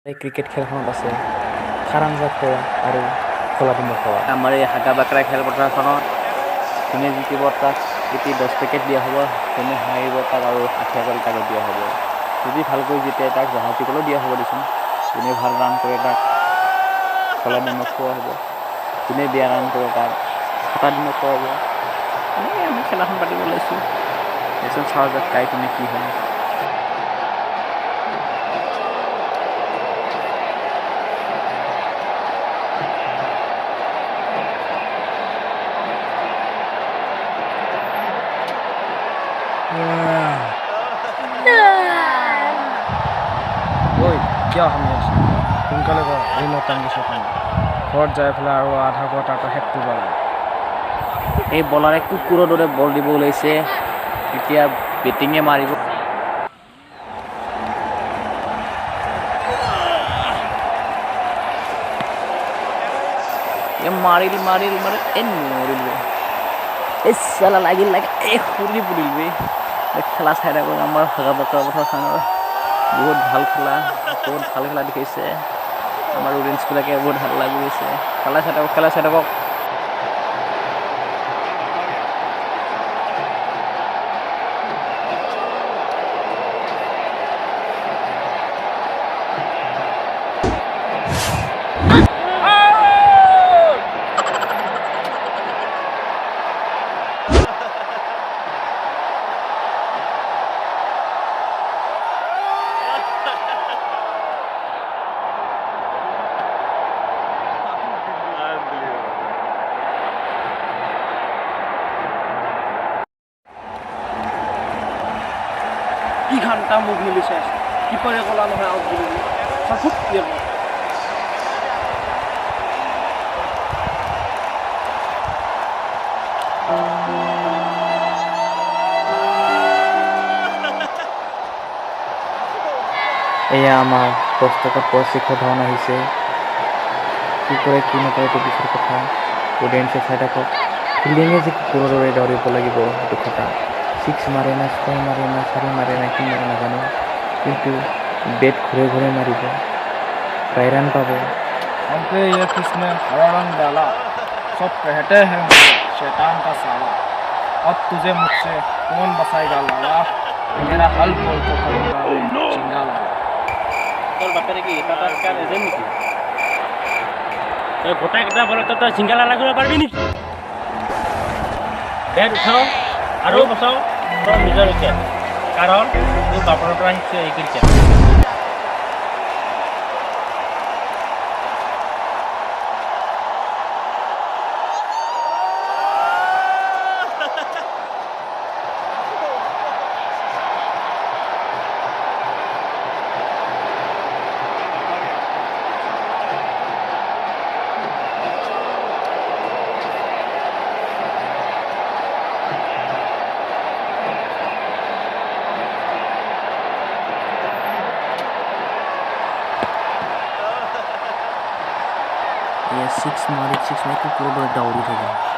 এই ক্ৰিকেট খেলখনত আছে খাৰাংজা খোৱা আৰু খোলাডিমা খোৱা। আমাৰ এই হাগাবাকৰা খেলপথাৰখনত যোনে জিকিব তাক এটি 10 পেকেট দিয়া হ'ব, যোনে হাৰিব তাক আৰু 80,000 টকা দিয়া হ'ব। যদি ভালকৈ জিতে তাক জাহাজী কলো দিয়া হ'ব দেচোন। যোনে ভাল ৰান কৰে তাক খোলাডিমা খোৱা হ'ব, যোনে বেয়া ৰান কৰে তাক ফটাডিমা খোৱা হ'ব। এনেকৈ আমি খেলাখন পাতিব লৈছোঁ। দেচোন চাওঁ যাক কাই কোনে কি হয়। ঐ কিয় সামি আছো? সোনকালে কৰ, এই মই টানিছোঁ পানী ঘৰত যাই পেলাই আৰু আধা ঘণ্টা শেষ কৰিব লাগে। এই বলাৰে কুকুৰৰ দৰে বল দিব ওলাইছে, এতিয়া বেটিঙে মাৰিব। মাৰিল এই নৰিল এই চালা লাগিল এই সুৰি পৰিল বে। খেলা চাই থাকক আমাৰ হাগাবাকৰা পথাৰখনৰ। বহুত ভাল খেলা দেখাইছে আমাৰ অডিয়েঞ্চবিলাকে, বহুত ভাল লাগি গৈছে। খেলা চাই থাকক। কি ঘণ্টা মুখ মিলি চাই আছে, কিপাৰে ক'লা নহয় আউট বুলি খুব ক্লিয়াৰ। এয়া আমাৰ 10 টকাত প্ৰশিক্ষক ধন আহিছে। কি কৰে কি নকৰে এইটো পিছৰ কথা। অডিয়েঞ্চে চাই থাকক। ফিল্ডিঙে যে কুকুৰৰ দৰে দৌৰিব লাগিব সেইটো কথা। 6 মাৰে না 6 মাৰে না 4 মাৰে না কি মাৰে নাজানো, কিন্তু বেট ঘূৰে মাৰিব, বাই ৰান পাব। हमको ये किसने हरा रंग डाला, सब कहते हैं शैतान का साला, अब तुझे मुझसे कौन बचाएगा लाला, मेरा हल बोल तो करूंगा चिंगा लाला। তোর বাপের কি এটা কাজ এজেন্ট নাকি? এই গোটা একটা বলে তো সিঙ্গালা লাগাতে পারবি নাকি? ব্যাট উঠাও আৰু বসাও তোৰ নিজৰ উইকেট, কাৰণ তোৰ বাপেৰ পৰা শিকছে এই ক্ৰিকেট। ये 6 मारे कुकुर दौड़ी थे।